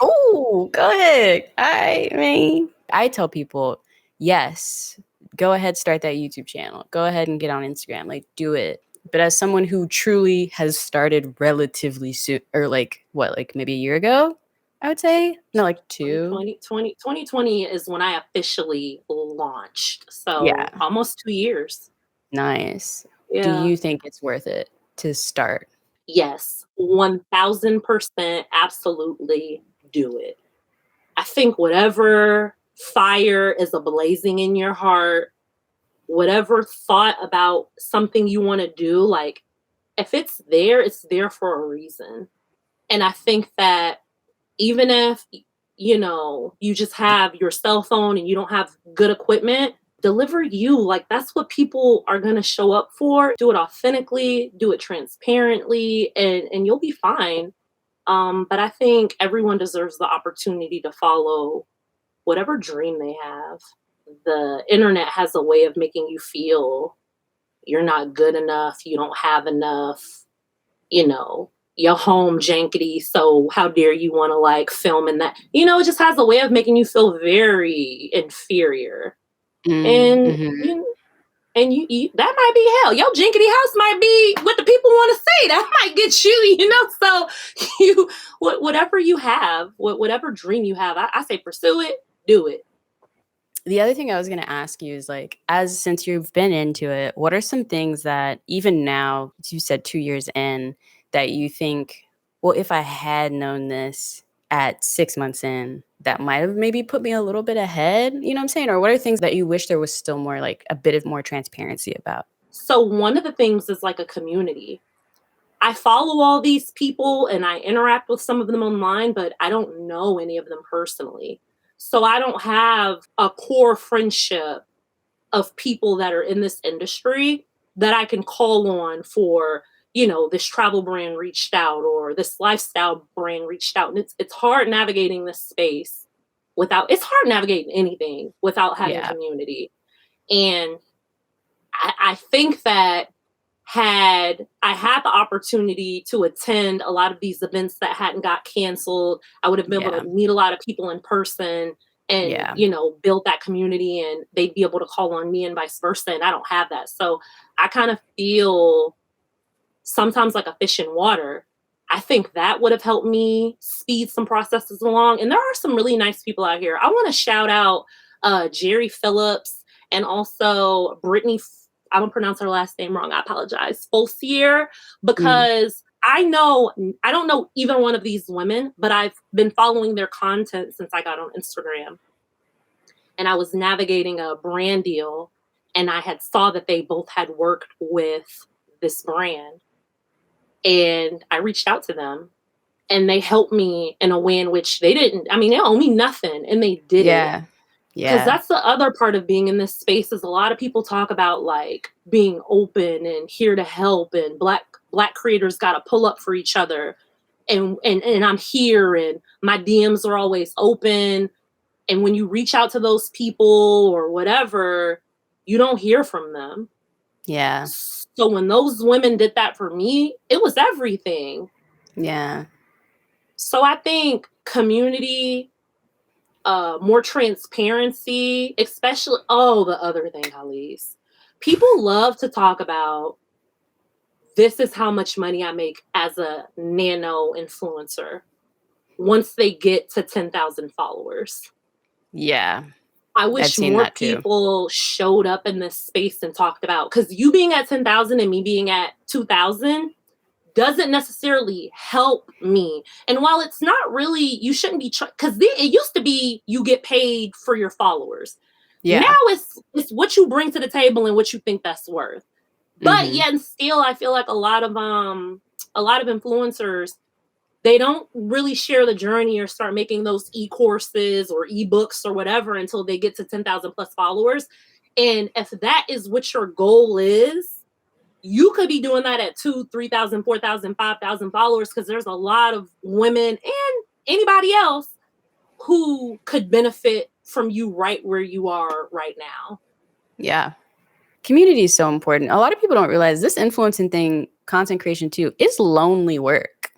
Oh, go ahead. I tell people, yes, go ahead, start that YouTube channel. Go ahead and get on Instagram. Like, do it. But as someone who truly has started relatively soon, or like maybe a year ago, I would say, no, like 2020 is when I officially launched. So almost 2 years. Nice. Yeah. Do you think it's worth it to start? Yes, 1000% absolutely do it. I think whatever fire is ablazing in your heart, whatever thought about something you want to do, like if it's there for a reason. And I think that even if, you just have your cell phone and you don't have good equipment, deliver you. Like that's what people are going to show up for. Do it authentically, do it transparently, and you'll be fine. But I think everyone deserves the opportunity to follow whatever dream they have. The internet has a way of making you feel you're not good enough, you don't have enough, your home jankety, so how dare you want to like film in that? It just has a way of making you feel very inferior. And that might be hell. Your jinkety house might be what the people want to say. That might get you, So whatever you have, whatever dream you have, I say pursue it, do it. The other thing I was going to ask you is like, since you've been into it, what are some things that even now, you said 2 years in, that you think, well, if I had known this at 6 months in, that might have maybe put me a little bit ahead, you know what I'm saying? Or what are things that you wish there was still more, like a bit of more transparency about? So one of the things is like a community. I follow all these people and I interact with some of them online, but I don't know any of them personally. So I don't have a core friendship of people that are in this industry that I can call on for, this travel brand reached out or this lifestyle brand reached out. And it's hard navigating this space it's hard navigating anything without having community. And I think that had I had the opportunity to attend a lot of these events that hadn't got canceled, I would have been able to meet a lot of people in person and, build that community, and they'd be able to call on me and vice versa. And I don't have that. So I kind of feel sometimes like a fish in water. I think that would have helped me speed some processes along. And there are some really nice people out here. I want to shout out Jerry Phillips and also Brittany. I'm gonna pronounce her last name wrong. I apologize. Folsier, because I don't know either one of these women, but I've been following their content since I got on Instagram. And I was navigating a brand deal, and I had saw that they both had worked with this brand. And I reached out to them, and they helped me in a way in which they owe me nothing, and they did it. Because that's the other part of being in this space is a lot of people talk about like being open and here to help, and black creators got to pull up for each other. And I'm here, and my DMs are always open. And when you reach out to those people or whatever, you don't hear from them. Yeah. So when those women did that for me, it was everything. Yeah. So I think community, more transparency, especially, the other thing, Hallease. People love to talk about, this is how much money I make as a nano influencer once they get to 10,000 followers. Yeah. I wish more people showed up in this space and talked about, because you being at 10,000 and me being at 2,000 doesn't necessarily help me. And while it's not really, you shouldn't be, because it used to be you get paid for your followers. Yeah. Now it's what you bring to the table and what you think that's worth. But yet and still, I feel like a lot of influencers, they don't really share the journey or start making those e-courses or e-books or whatever until they get to 10,000 plus followers. And if that is what your goal is, you could be doing that at 2,000, 3,000, 4,000, 5,000 followers, because there's a lot of women and anybody else who could benefit from you right where you are right now. Yeah. Community is so important. A lot of people don't realize this influencing thing, content creation too, is lonely work.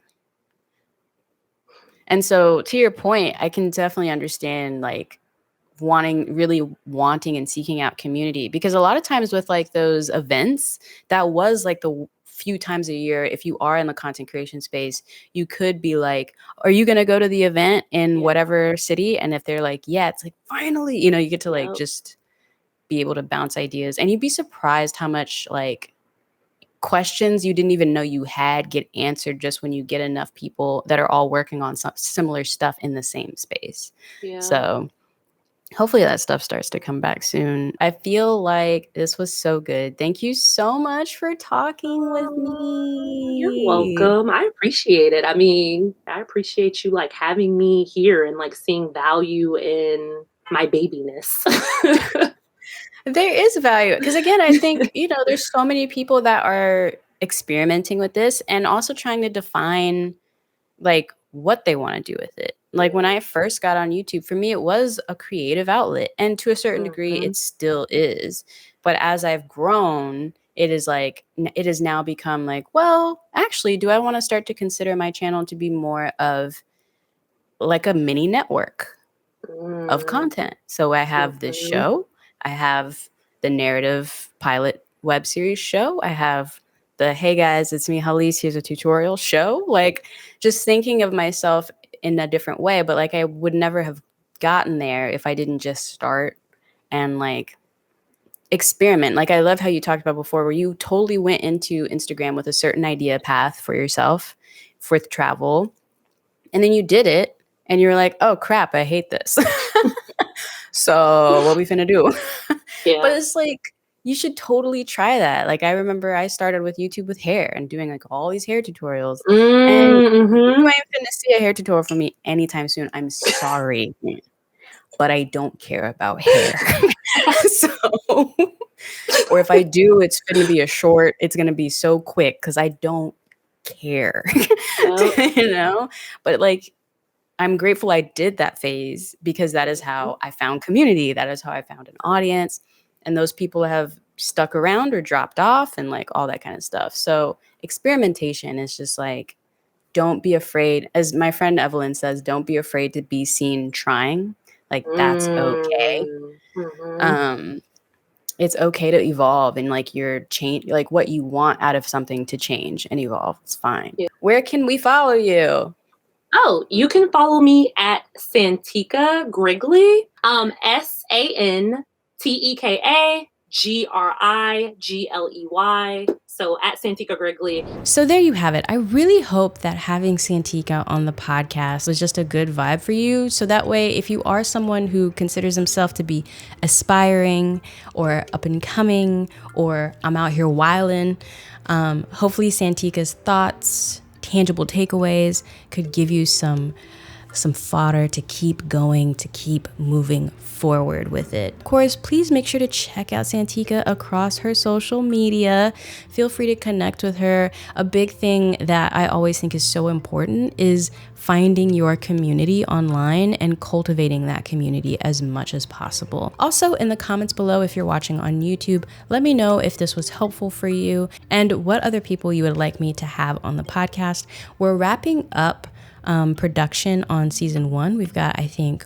And so to your point, I can definitely understand like wanting and seeking out community, because a lot of times with like those events, that was like the few times a year, if you are in the content creation space, you could be like, are you going to go to the event in whatever city? And if they're like, yeah, it's like, finally, you get to like just be able to bounce ideas. And you'd be surprised how much like questions you didn't even know you had get answered just when you get enough people that are all working on some similar stuff in the same space. Yeah. So hopefully that stuff starts to come back soon. I feel like this was so good. Thank you so much for talking with me. You're welcome. I appreciate it. I mean, I appreciate you like having me here and like seeing value in my babyness. There is value, because again, I think, there's so many people that are experimenting with this and also trying to define like what they want to do with it. Like when I first got on YouTube, for me, it was a creative outlet, and to a certain degree, it still is. But as I've grown, it has now become like, well, actually, do I want to start to consider my channel to be more of like a mini network of content? So I have this show. I have the narrative pilot web series show. I have the, hey guys, it's me, Hallease, here's a tutorial show. Like just thinking of myself in a different way, but like I would never have gotten there if I didn't just start and like experiment. Like I love how you talked about before, where you totally went into Instagram with a certain idea path for yourself for travel. And then you did it and you're like, oh crap, I hate this. So what we finna do? Yeah. But it's like, you should totally try that. Like, I remember I started with YouTube with hair and doing like all these hair tutorials. And Mm-hmm. you ain't finna see a hair tutorial from me anytime soon. I'm sorry, but I don't care about hair. So, or if I do, it's gonna be a short. It's gonna be so quick because I don't care, you know. But like, I'm grateful I did that phase because that is how I found community. That is how I found an audience. And those people have stuck around or dropped off and like all that kind of stuff. So experimentation is just like, don't be afraid. As my friend Evelyn says, don't be afraid to be seen trying. Like that's okay. Mm-hmm. It's okay to evolve and like your change, like what you want out of something to change and evolve. It's fine. Yeah. Where can we follow you? Oh, you can follow me at Santika Grigley. SANTEKA GRIGLEY. So at Santika Grigley. So there you have it. I really hope that having Santika on the podcast was just a good vibe for you. So that way, if you are someone who considers himself to be aspiring or up and coming, or I'm out here wilding, hopefully Santika's thoughts, tangible takeaways could give you some fodder to keep going, to keep moving forward with it. Of course, please make sure to check out Santika across her social media. Feel free to connect with her. A big thing that I always think is so important is finding your community online and cultivating that community as much as possible. Also, in the comments below, if you're watching on YouTube, let me know if this was helpful for you and what other people you would like me to have on the podcast. We're wrapping up production on season 1. We've got, I think,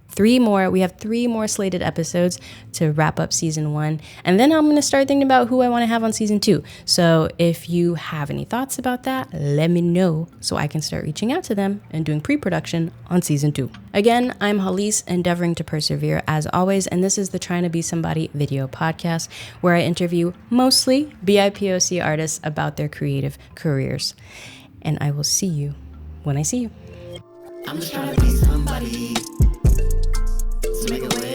3 more. We have 3 more slated episodes to wrap up season 1. And then I'm going to start thinking about who I want to have on season 2. So if you have any thoughts about that, let me know so I can start reaching out to them and doing pre-production on season 2. Again, I'm Hallease, endeavoring to persevere as always. And this is the Trying to Be Somebody video podcast where I interview mostly BIPOC artists about their creative careers. And I will see you when I see you. I'm just trying to be somebody to make a way.